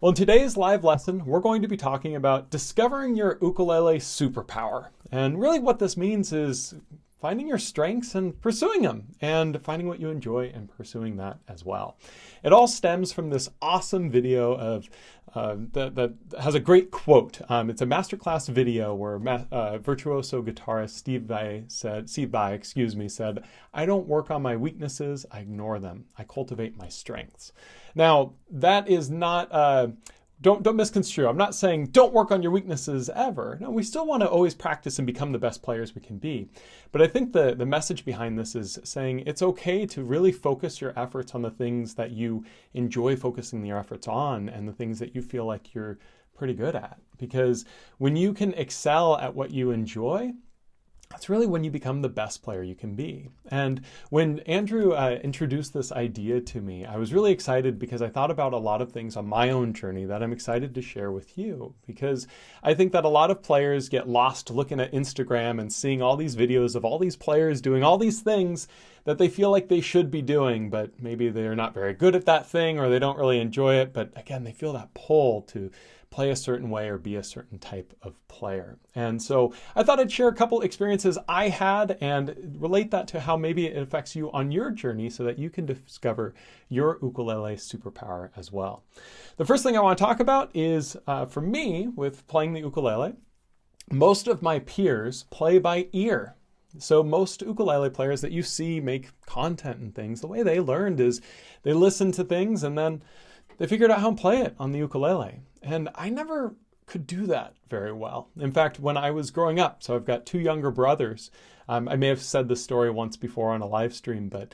Well, in today's live lesson, we're going to be talking about discovering your ukulele superpower. And really what this means is finding your strengths and pursuing them, and finding what you enjoy and pursuing that as well. It all stems from this awesome video of that has a great quote. It's a masterclass video where virtuoso guitarist Steve Vai said, "I don't work on my weaknesses, I ignore them. I cultivate my strengths." Now, that is not don't misconstrue. I'm not saying don't work on your weaknesses ever. No, we still want to always practice and become the best players we can be. But I think the message behind this is saying it's okay to really focus your efforts on the things that you enjoy focusing your efforts on and the things that you feel like you're pretty good at. Because when you can excel at what you enjoy, that's really when you become the best player you can be. And when Andrew introduced this idea to me, I was really excited because I thought about a lot of things on my own journey that I'm excited to share with you. Because I think that a lot of players get lost looking at Instagram and seeing all these videos of all these players doing all these things that they feel like they should be doing, but maybe they're not very good at that thing or they don't really enjoy it. But again, they feel that pull to play a certain way or be a certain type of player. And so I thought I'd share a couple experiences I had and relate that to how maybe it affects you on your journey so that you can discover your ukulele superpower as well. The first thing I want to talk about is, for me, with playing the ukulele, most of my peers play by ear. So most ukulele players that you see make content and things, the way they learned is they listen to things and then they figured out how to play it on the ukulele. And I never could do that very well. In fact, when I was growing up, so I've got two younger brothers. I may have said this story once before on a live stream, but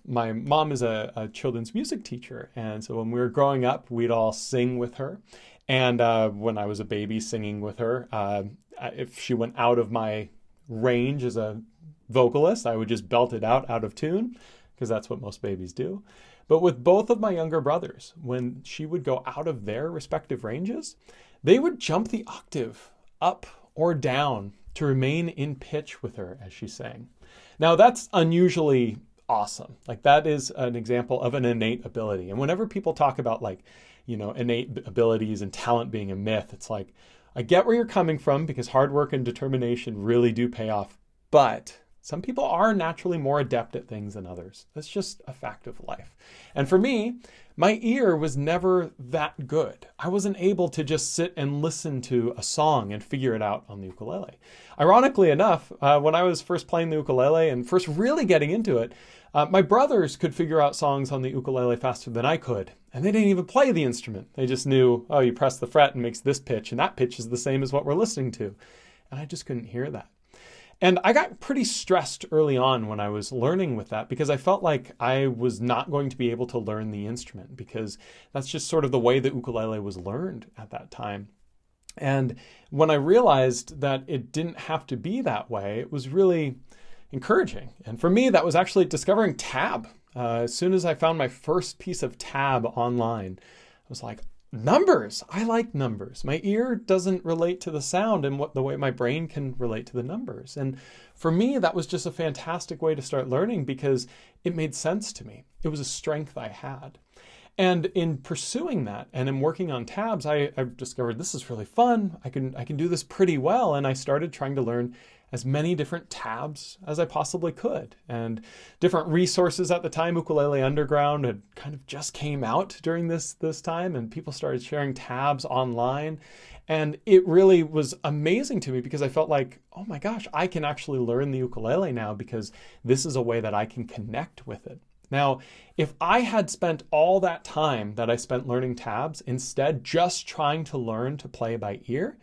my mom is a children's music teacher. And so when we were growing up, we'd all sing with her. And when I was a baby singing with her, if she went out of my range as a vocalist, I would just belt it out of tune, because that's what most babies do. But with both of my younger brothers, when she would go out of their respective ranges, they would jump the octave up or down to remain in pitch with her as she sang. Now that's unusually awesome. Like that is an example of an innate ability. And whenever people talk about innate abilities and talent being a myth, it's like, I get where you're coming from because hard work and determination really do pay off. But some people are naturally more adept at things than others. That's just a fact of life. And for me, my ear was never that good. I wasn't able to just sit and listen to a song and figure it out on the ukulele. Ironically enough, when I was first playing the ukulele and first really getting into it, my brothers could figure out songs on the ukulele faster than I could. And they didn't even play the instrument. They just knew, oh, you press the fret and it makes this pitch, and that pitch is the same as what we're listening to. And I just couldn't hear that. And I got pretty stressed early on when I was learning with that because I felt like I was not going to be able to learn the instrument because that's just sort of the way the ukulele was learned at that time. And when I realized that it didn't have to be that way, it was really encouraging. And for me, that was actually discovering tab. As soon as I found my first piece of tab online, I was like, numbers. I like numbers. My ear doesn't relate to the sound and the way my brain can relate to the numbers. And for me, that was just a fantastic way to start learning because it made sense to me. It was a strength I had. And in pursuing that and in working on tabs, I discovered this is really fun. I can do this pretty well. And I started trying to learn as many different tabs as I possibly could. And different resources at the time, Ukulele Underground had kind of just came out during this time, and people started sharing tabs online. And it really was amazing to me because I felt like, oh my gosh, I can actually learn the ukulele now because this is a way that I can connect with it. Now, if I had spent all that time that I spent learning tabs instead just trying to learn to play by ear,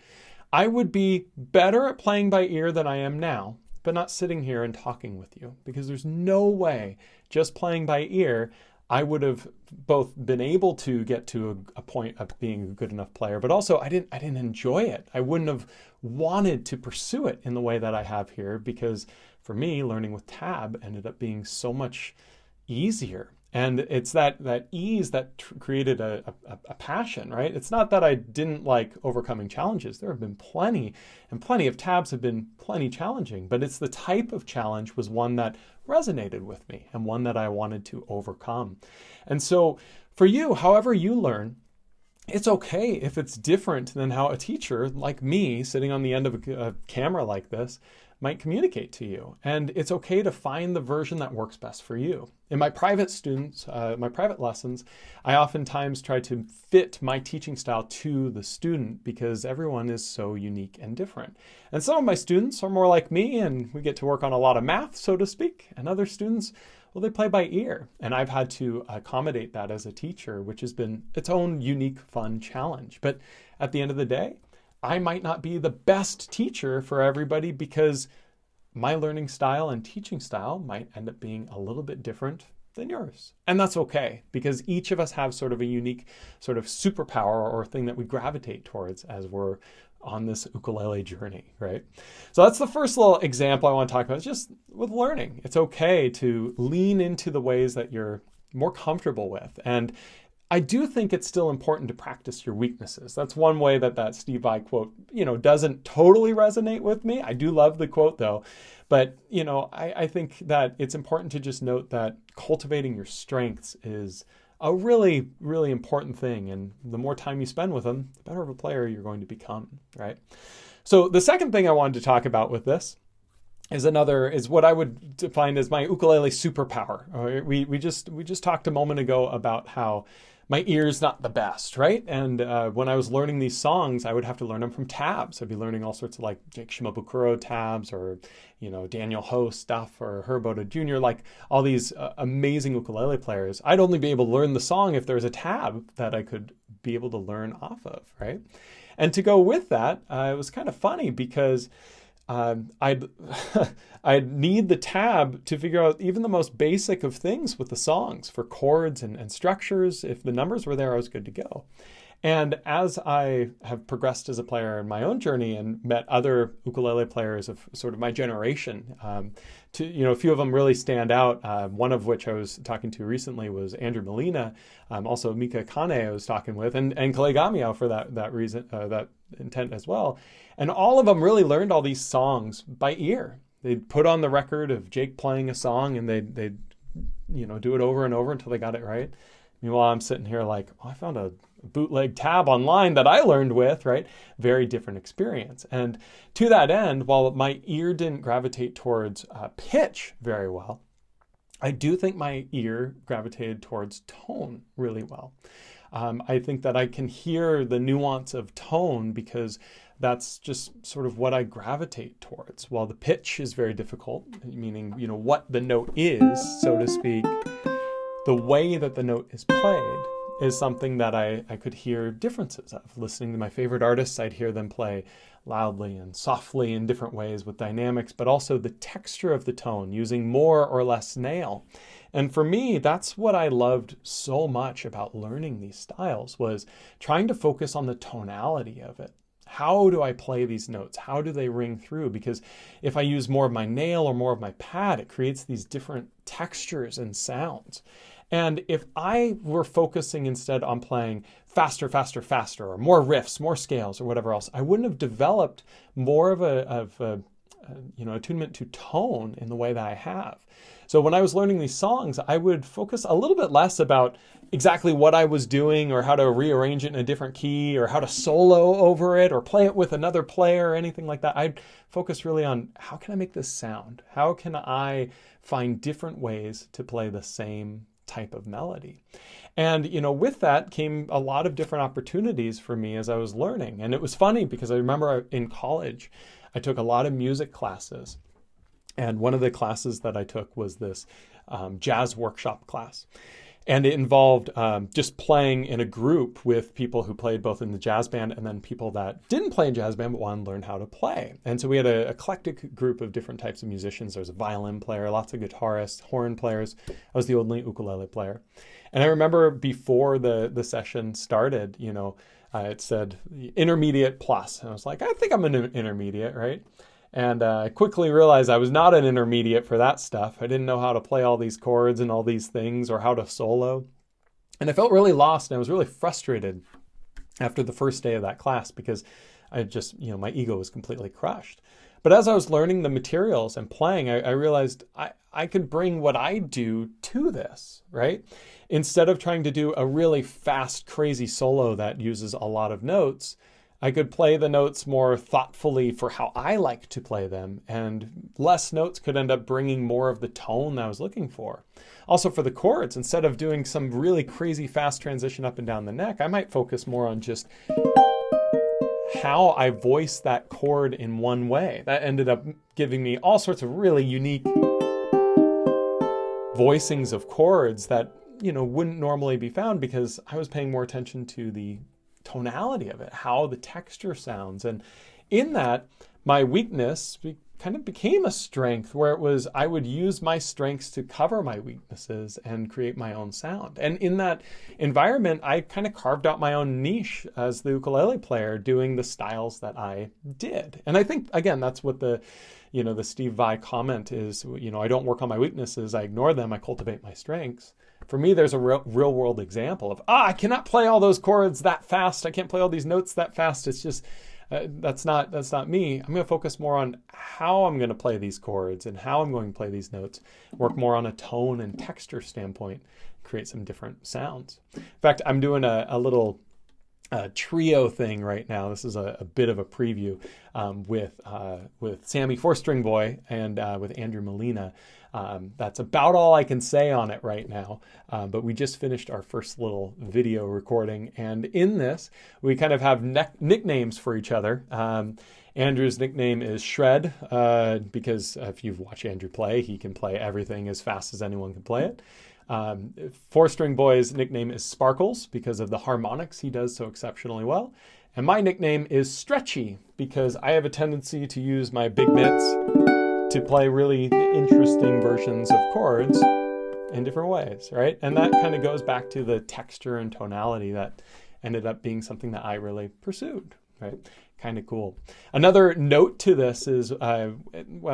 I would be better at playing by ear than I am now, but not sitting here and talking with you because there's no way just playing by ear I would have both been able to get to a point of being a good enough player, but also I didn't enjoy it. I wouldn't have wanted to pursue it in the way that I have here because for me, learning with tab ended up being so much easier. And it's that ease that created a passion, right? It's not that I didn't like overcoming challenges. There have been plenty, and plenty of tabs have been plenty challenging, but it's the type of challenge was one that resonated with me and one that I wanted to overcome. And so for you, however you learn, it's okay if it's different than how a teacher like me sitting on the end of a camera like this might communicate to you. And it's okay to find the version that works best for you. In my private lessons, I oftentimes try to fit my teaching style to the student because everyone is so unique and different. And some of my students are more like me and we get to work on a lot of math, so to speak, and other students, well, they play by ear. And I've had to accommodate that as a teacher, which has been its own unique, fun challenge. But at the end of the day, I might not be the best teacher for everybody because my learning style and teaching style might end up being a little bit different than yours. And that's okay, because each of us have sort of a unique sort of superpower or thing that we gravitate towards as we're on this ukulele journey, right? So that's the first little example I want to talk about. It's just with learning. It's okay to lean into the ways that you're more comfortable with. And I do think it's still important to practice your weaknesses. That's one way that Steve Vai quote, doesn't totally resonate with me. I do love the quote though. But, I think that it's important to just note that cultivating your strengths is a really, really important thing. And the more time you spend with them, the better of a player you're going to become, right? So the second thing I wanted to talk about with this is what I would define as my ukulele superpower. We just talked a moment ago about how my ear's not the best, right? And when I was learning these songs, I would have to learn them from tabs. I'd be learning all sorts of like Jake Shimabukuro tabs or, Daniel Ho stuff or Herb Oda Jr., like all these amazing ukulele players. I'd only be able to learn the song if there was a tab that I could be able to learn off of, right? And to go with that, it was kind of funny because I'd need the tab to figure out even the most basic of things with the songs for chords and structures. If the numbers were there, I was good to go. And as I have progressed as a player in my own journey and met other ukulele players of sort of my generation, a few of them really stand out. One of which I was talking to recently was Andrew Molina, also Mika Kane I was talking with, and Clay Gamiao for that reason, that intent as well. And all of them really learned all these songs by ear. They'd put on the record of Jake playing a song and they'd do it over and over until they got it right. Meanwhile, I'm sitting here like, I found a bootleg tab online that I learned with, right? Very different experience. And to that end, while my ear didn't gravitate towards pitch very well, I do think my ear gravitated towards tone really well. I think that I can hear the nuance of tone because that's just sort of what I gravitate towards. While the pitch is very difficult, meaning, what the note is, so to speak, the way that the note is played is something that I could hear differences of. Listening to my favorite artists, I'd hear them play loudly and softly in different ways with dynamics, but also the texture of the tone, using more or less nail. And for me, that's what I loved so much about learning these styles, was trying to focus on the tonality of it. How do I play these notes? How do they ring through? Because if I use more of my nail or more of my pad, it creates these different textures and sounds. And if I were focusing instead on playing faster, faster, faster, or more riffs, more scales, or whatever else, I wouldn't have developed more of a attunement to tone in the way that I have. So when I was learning these songs, I would focus a little bit less about exactly what I was doing or how to rearrange it in a different key or how to solo over it or play it with another player or anything like that. I'd focus really on how can I make this sound? How can I find different ways to play the same type of melody? And, with that came a lot of different opportunities for me as I was learning. And it was funny because I remember in college, I took a lot of music classes. And one of the classes that I took was this jazz workshop class. And it involved just playing in a group with people who played both in the jazz band and then people that didn't play in jazz band but wanted to learn how to play. And so we had an eclectic group of different types of musicians. There was a violin player, lots of guitarists, horn players. I was the only ukulele player. And I remember before the session started, it said intermediate plus. And I was like, I think I'm an intermediate, right? And I quickly realized I was not an intermediate for that stuff. I didn't know how to play all these chords and all these things or how to solo. And I felt really lost and I was really frustrated after the first day of that class because I just, my ego was completely crushed. But as I was learning the materials and playing, I realized I could bring what I do to this, right? Instead of trying to do a really fast, crazy solo that uses a lot of notes, I could play the notes more thoughtfully for how I like to play them, and less notes could end up bringing more of the tone that I was looking for. Also for the chords, instead of doing some really crazy fast transition up and down the neck, I might focus more on just how I voice that chord in one way. That ended up giving me all sorts of really unique voicings of chords that, wouldn't normally be found, because I was paying more attention to the tonality of it, how the texture sounds. And in that, my weakness kind of became a strength, where I would use my strengths to cover my weaknesses and create my own sound. And in that environment, I kind of carved out my own niche as the ukulele player, doing the styles that I did. And I think, again, that's what the Steve Vai comment is, I don't work on my weaknesses, I ignore them, I cultivate my strengths. For me, there's a real world example of, I cannot play all those chords that fast, I can't play all these notes that fast. It's just, that's not me. I'm going to focus more on how I'm going to play these chords and how I'm going to play these notes, work more on a tone and texture standpoint, create some different sounds. In fact, I'm doing a little trio thing right now. This is a bit of a preview with Sammy 4-string boy and with Andrew Molina. That's about all I can say on it right now. But we just finished our first little video recording. And in this, we kind of have nicknames for each other. Andrew's nickname is Shred, because if you've watched Andrew play, he can play everything as fast as anyone can play it. 4-string boy's nickname is Sparkles, because of the harmonics he does so exceptionally well. And my nickname is Stretchy, because I have a tendency to use my big mitts to play really interesting versions of chords in different ways, right? And that kind of goes back to the texture and tonality that ended up being something that I really pursued, right? Kind of cool. Another note to this is when I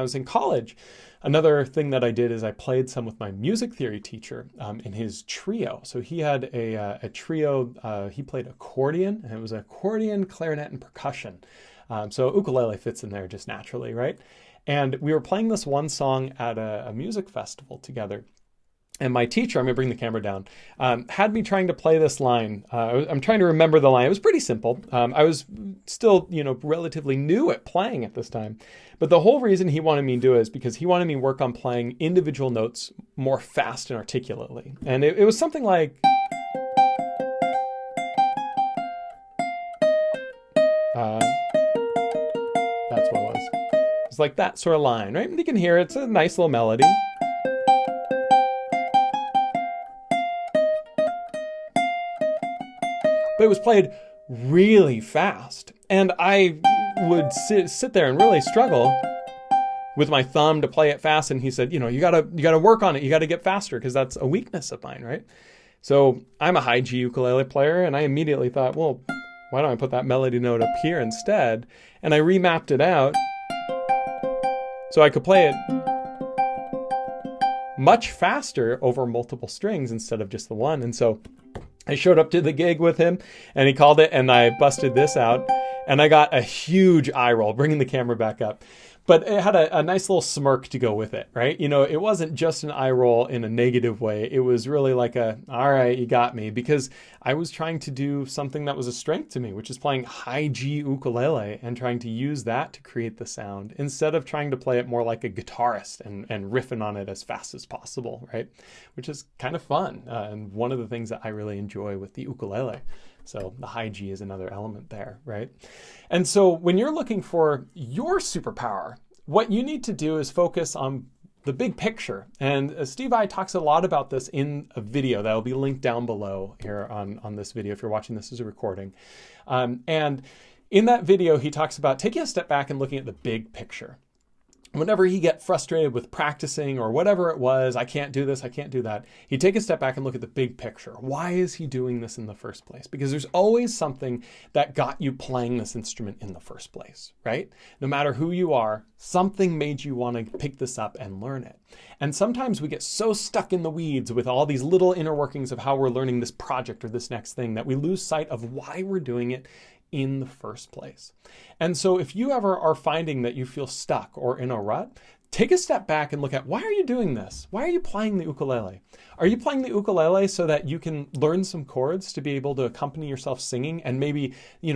was in college, another thing that I did is I played some with my music theory teacher in his trio. So he had a trio, he played accordion, and it was accordion, clarinet, and percussion. So ukulele fits in there just naturally, right? And we were playing this one song at a music festival together. And my teacher, I'm going to bring the camera down, had me trying to play this line. I'm trying to remember the line. It was pretty simple. I was still, relatively new at playing at this time. But the whole reason he wanted me to do it is because he wanted me to work on playing individual notes more fast and articulately. And it was something like... that's what it was. It's like that sort of line, right? And you can hear it's a nice little melody. But it was played really fast. And I would sit there and really struggle with my thumb to play it fast. And he said, you gotta work on it. You gotta get faster, because that's a weakness of mine, right? So I'm a high G ukulele player, and I immediately thought, well, why don't I put that melody note up here instead? And I remapped it out so I could play it much faster over multiple strings instead of just the one. And so I showed up to the gig with him, and he called it, and I busted this out, and I got a huge eye roll, bringing the camera back up. But it had a nice little smirk to go with it, right? It wasn't just an eye roll in a negative way. It was really like all right, you got me, because I was trying to do something that was a strength to me, which is playing high G ukulele and trying to use that to create the sound, instead of trying to play it more like a guitarist and riffing on it as fast as possible, right? Which is kind of fun, and one of the things that I really enjoy with the ukulele. So the high G is another element there, right? And so when you're looking for your superpower, what you need to do is focus on the big picture. And Steve Vai talks a lot about this in a video that will be linked down below here on this video if you're watching this as a recording. And in that video, he talks about taking a step back and looking at the big picture. Whenever he get frustrated with practicing or whatever it was, I can't do this, I can't do that, he'd take a step back and look at the big picture. Why is he doing this in the first place? Because there's always something that got you playing this instrument in the first place, right? No matter who you are, something made you want to pick this up and learn it. And sometimes we get so stuck in the weeds with all these little inner workings of how we're learning this project or this next thing that we lose sight of why we're doing it in the first place. And so if you ever are finding that you feel stuck or in a rut, take a step back and look at, why are you doing this? Why are you playing the ukulele? Are you playing the ukulele so that you can learn some chords to be able to accompany yourself singing and maybe,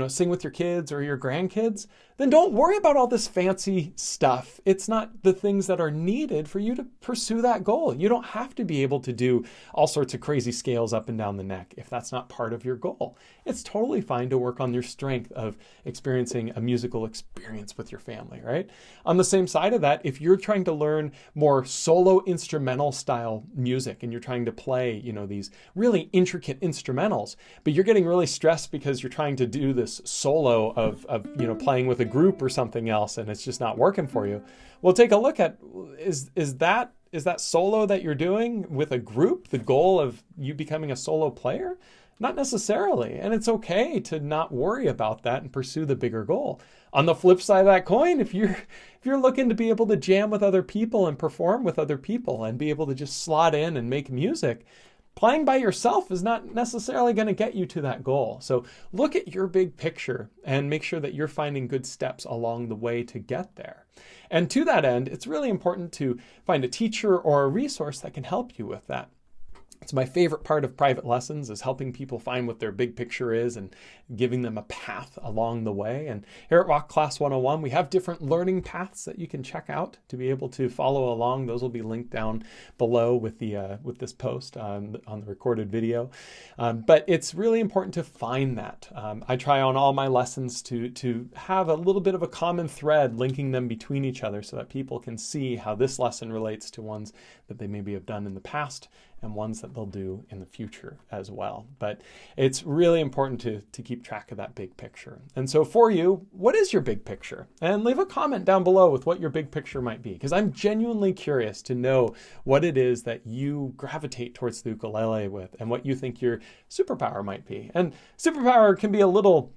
sing with your kids or your grandkids? Then don't worry about all this fancy stuff. It's not the things that are needed for you to pursue that goal. You don't have to be able to do all sorts of crazy scales up and down the neck if that's not part of your goal. It's totally fine to work on your strength of experiencing a musical experience with your family, right? On the same side of that, if you're trying to learn more solo instrumental style music and you're trying to play, these really intricate instrumentals, but you're getting really stressed because you're trying to do this solo of playing with a group or something else and it's just not working for you. Well, take a look at, is that solo that you're doing with a group the goal of you becoming a solo player? Not necessarily. And it's okay to not worry about that and pursue the bigger goal. On the flip side of that coin, if you're looking to be able to jam with other people and perform with other people and be able to just slot in and make music, playing by yourself is not necessarily going to get you to that goal. So look at your big picture and make sure that you're finding good steps along the way to get there. And to that end, it's really important to find a teacher or a resource that can help you with that. It's my favorite part of private lessons is helping people find what their big picture is and giving them a path along the way. And here at Rock Class 101, we have different learning paths that you can check out to be able to follow along. Those will be linked down below with this post on the recorded video. But it's really important to find that. I try on all my lessons to have a little bit of a common thread linking them between each other so that people can see how this lesson relates to ones that they maybe have done in the past and ones that they'll do in the future as well. But it's really important to keep track of that big picture. And so for you, what is your big picture? And leave a comment down below with what your big picture might be, because I'm genuinely curious to know what it is that you gravitate towards the ukulele with and what you think your superpower might be. And superpower can be a little,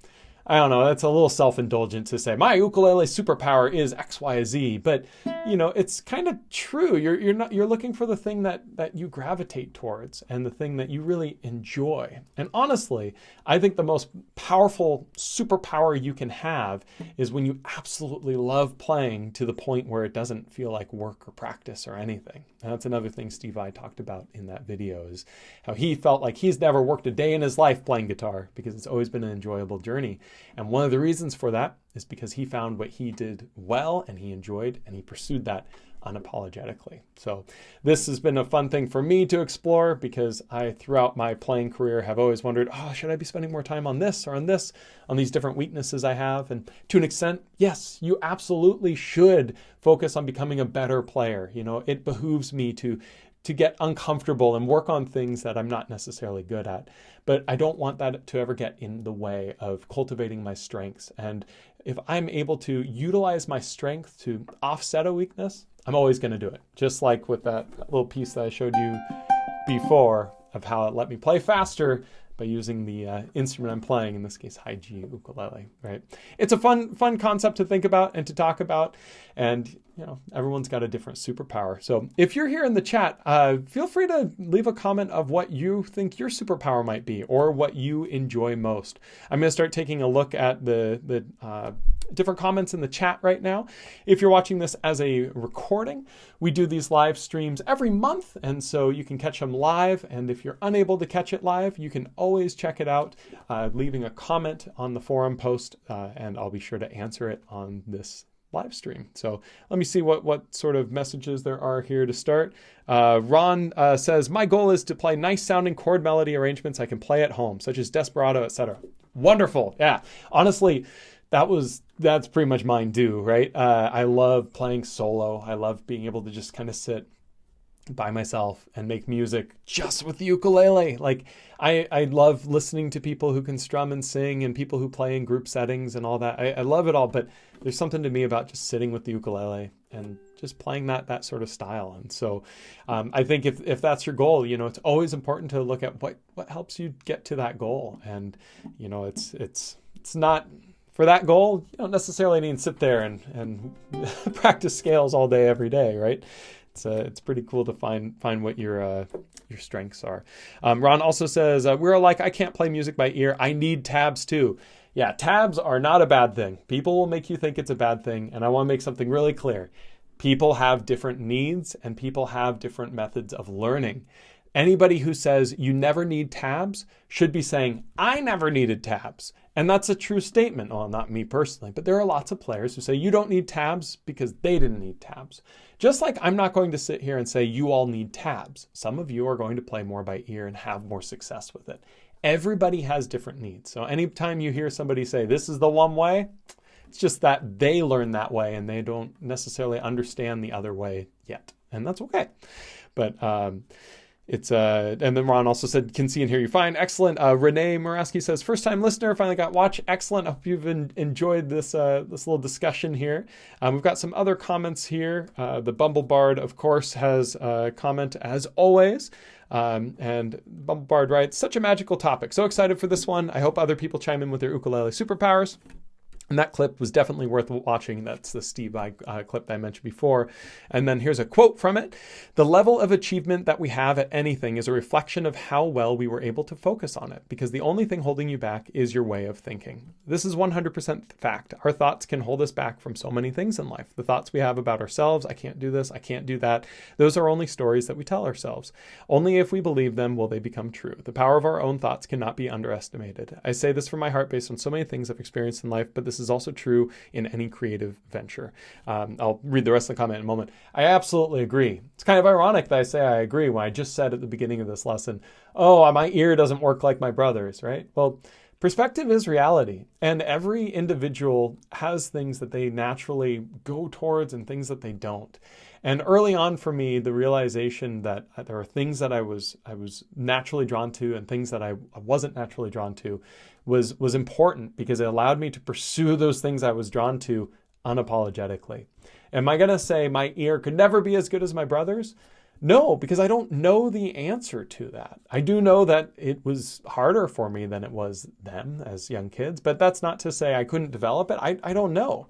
I don't know, it's a little self-indulgent to say, my ukulele superpower is X, Y, Z, but it's kind of true. You're looking for the thing that you gravitate towards and the thing that you really enjoy. And honestly, I think the most powerful superpower you can have is when you absolutely love playing to the point where it doesn't feel like work or practice or anything. And that's another thing Steve Vai talked about in that video, is how he felt like he's never worked a day in his life playing guitar because it's always been an enjoyable journey. And one of the reasons for that is because he found what he did well and he enjoyed and he pursued that unapologetically. So this has been a fun thing for me to explore because I, throughout my playing career, have always wondered, should I be spending more time on this or on this, on these different weaknesses I have? And to an extent, yes, you absolutely should focus on becoming a better player. It behooves me to get uncomfortable and work on things that I'm not necessarily good at. But I don't want that to ever get in the way of cultivating my strengths. And if I'm able to utilize my strength to offset a weakness, I'm always going to do it. Just like with that little piece that I showed you before of how it let me play faster by using the instrument I'm playing, in this case, high G ukulele, right? It's a fun concept to think about and to talk about. And, everyone's got a different superpower. So if you're here in the chat, feel free to leave a comment of what you think your superpower might be or what you enjoy most. I'm going to start taking a look at the different comments in the chat right now. If you're watching this as a recording, we do these live streams every month, and so you can catch them live. And if you're unable to catch it live, you can always check it out, leaving a comment on the forum post, and I'll be sure to answer it on this live stream. So let me see what sort of messages there are here to start. Ron says, my goal is to play nice sounding chord melody arrangements I can play at home, such as Desperado, etc. Wonderful. Yeah, honestly, that's pretty much mine too, right? I love playing solo. I love being able to just kind of sit by myself and make music just with the ukulele. Like I love listening to people who can strum and sing and people who play in group settings and all that. I love it all, but there's something to me about just sitting with the ukulele and just playing that sort of style. And so I think if that's your goal, it's always important to look at what helps you get to that goal. And it's not, for that goal, you don't necessarily need to sit there and practice scales all day, every day, right? It's pretty cool to find what your strengths are. Ron also says, we're like, I can't play music by ear. I need tabs too. Yeah, tabs are not a bad thing. People will make you think it's a bad thing, and I want to make something really clear. People have different needs and people have different methods of learning. Anybody who says you never need tabs should be saying, I never needed tabs. And that's a true statement. Well, not me personally, but there are lots of players who say you don't need tabs because they didn't need tabs. Just like I'm not going to sit here and say you all need tabs. Some of you are going to play more by ear and have more success with it. Everybody has different needs. So anytime you hear somebody say this is the one way, it's just that they learn that way and they don't necessarily understand the other way yet. And that's okay. But and then Ron also said, can see and hear you fine. Excellent. Renee Moraski says, first time listener, finally got watch. Excellent. I hope you've enjoyed this little discussion here. We've got some other comments here. The Bumblebard, of course, has a comment as always. And Bumblebard writes, such a magical topic. So excited for this one. I hope other people chime in with their ukulele superpowers. And that clip was definitely worth watching. That's the Steve Vai clip that I mentioned before. And then here's a quote from it. The level of achievement that we have at anything is a reflection of how well we were able to focus on it, because the only thing holding you back is your way of thinking. This is 100% fact. Our thoughts can hold us back from so many things in life. The thoughts we have about ourselves, I can't do this, I can't do that, those are only stories that we tell ourselves. Only if we believe them will they become true. The power of our own thoughts cannot be underestimated. I say this from my heart based on so many things I've experienced in life, but this is also true in any creative venture. I'll read the rest of the comment in a moment. I absolutely agree. It's kind of ironic that I say I agree when I just said at the beginning of this lesson, oh, my ear doesn't work like my brother's, right? Well, perspective is reality, and every individual has things that they naturally go towards and things that they don't. And early on for me, the realization that there are things that I was naturally drawn to and things that I wasn't naturally drawn to was important, because it allowed me to pursue those things I was drawn to unapologetically. Am I going to say my ear could never be as good as my brother's? No, because I don't know the answer to that. I do know that it was harder for me than it was them as young kids, but that's not to say I couldn't develop it. I don't know.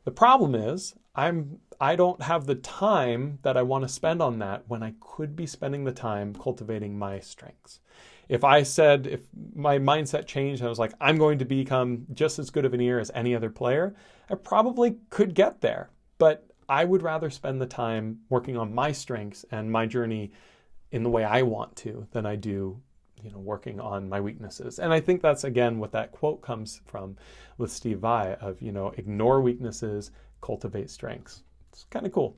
The problem is I don't have the time that I want to spend on that when I could be spending the time cultivating my strengths. If my mindset changed and I was like, I'm going to become just as good of an ear as any other player, I probably could get there. But I would rather spend the time working on my strengths and my journey in the way I want to than I do, working on my weaknesses. And I think that's, again, what that quote comes from with Steve Vai of, ignore weaknesses, cultivate strengths. It's kind of cool.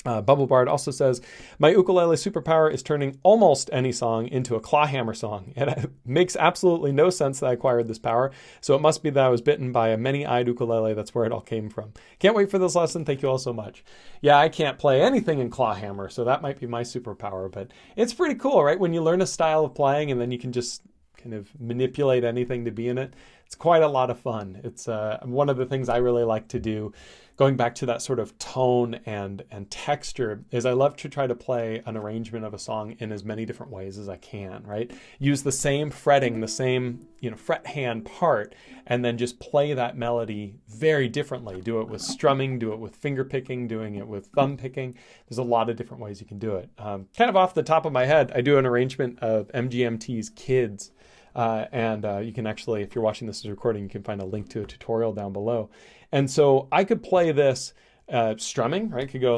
Bubblebard also says, my ukulele superpower is turning almost any song into a clawhammer song. And it makes absolutely no sense that I acquired this power. So it must be that I was bitten by a many-eyed ukulele. That's where it all came from. Can't wait for this lesson. Thank you all so much. Yeah, I can't play anything in clawhammer, so that might be my superpower. But it's pretty cool, right? When you learn a style of playing and then you can just kind of manipulate anything to be in it. It's quite a lot of fun. It's one of the things I really like to do, going back to that sort of tone and texture, is I love to try to play an arrangement of a song in as many different ways as I can, right? Use the same fretting, the same, fret hand part, and then just play that melody very differently. Do it with strumming, do it with finger picking, doing it with thumb picking. There's a lot of different ways you can do it. Kind of off the top of my head, I do an arrangement of MGMT's Kids. You can actually, if you're watching this as a recording, you can find a link to a tutorial down below. And so I could play this strumming, right? I could go.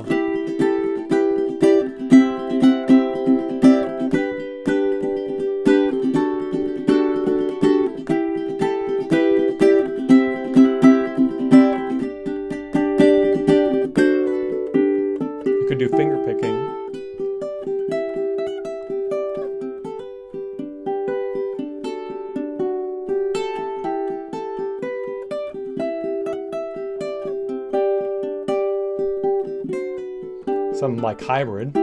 You could do finger picking. Some like hybrid.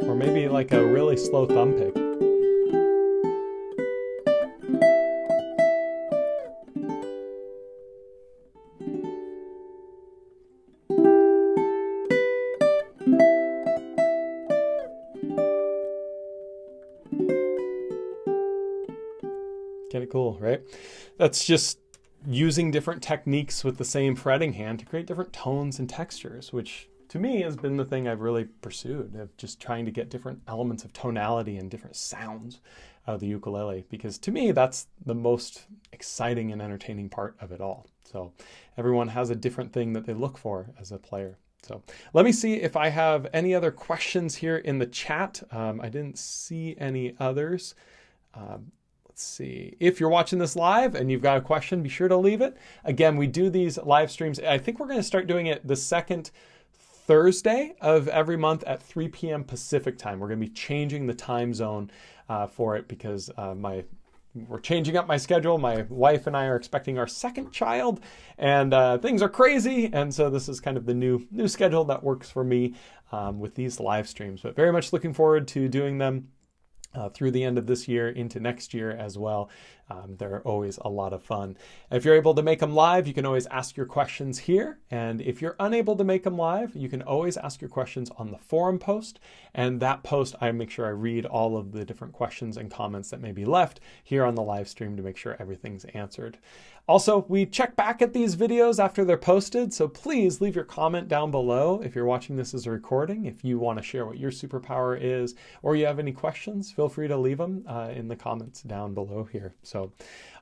Or maybe like a really slow thumb pick. Kind of cool, right? That's just using different techniques with the same fretting hand to create different tones and textures, which to me has been the thing I've really pursued, of just trying to get different elements of tonality and different sounds out of the ukulele, because to me that's the most exciting and entertaining part of it all. So everyone has a different thing that they look for as a player. So let me see if I have any other questions here in the chat. I didn't see any others. Let's see. If you're watching this live and you've got a question, be sure to leave it. Again, we do these live streams. I think we're going to start doing it the second Thursday of every month at 3 p.m. Pacific time. We're going to be changing the time zone for it because we're changing up my schedule. My wife and I are expecting our second child, and things are crazy. And so this is kind of the new schedule that works for me with these live streams. But very much looking forward to doing them through the end of this year into next year as well. They're always a lot of fun. If you're able to make them live, you can always ask your questions here. And if you're unable to make them live, you can always ask your questions on the forum post. And that post, I make sure I read all of the different questions and comments that may be left here on the live stream to make sure everything's answered. Also, we check back at these videos after they're posted, so please leave your comment down below if you're watching this as a recording. If you want to share what your superpower is, or you have any questions, feel free to leave them in the comments down below here. So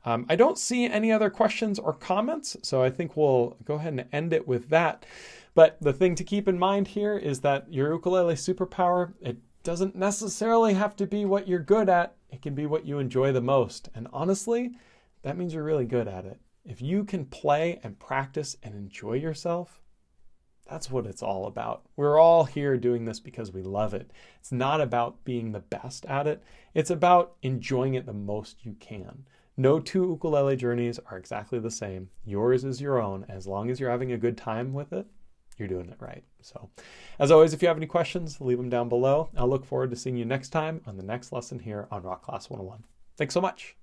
I don't see any other questions or comments, so I think we'll go ahead and end it with that. But the thing to keep in mind here is that your ukulele superpower, it doesn't necessarily have to be what you're good at. It can be what you enjoy the most. And honestly, that means you're really good at it. If you can play and practice and enjoy yourself, that's what it's all about. We're all here doing this because we love it. It's not about being the best at it. It's about enjoying it the most you can. No two ukulele journeys are exactly the same. Yours is your own. As long as you're having a good time with it, you're doing it right. So as always, if you have any questions, leave them down below. I'll look forward to seeing you next time on the next lesson here on Rock Class 101. Thanks so much.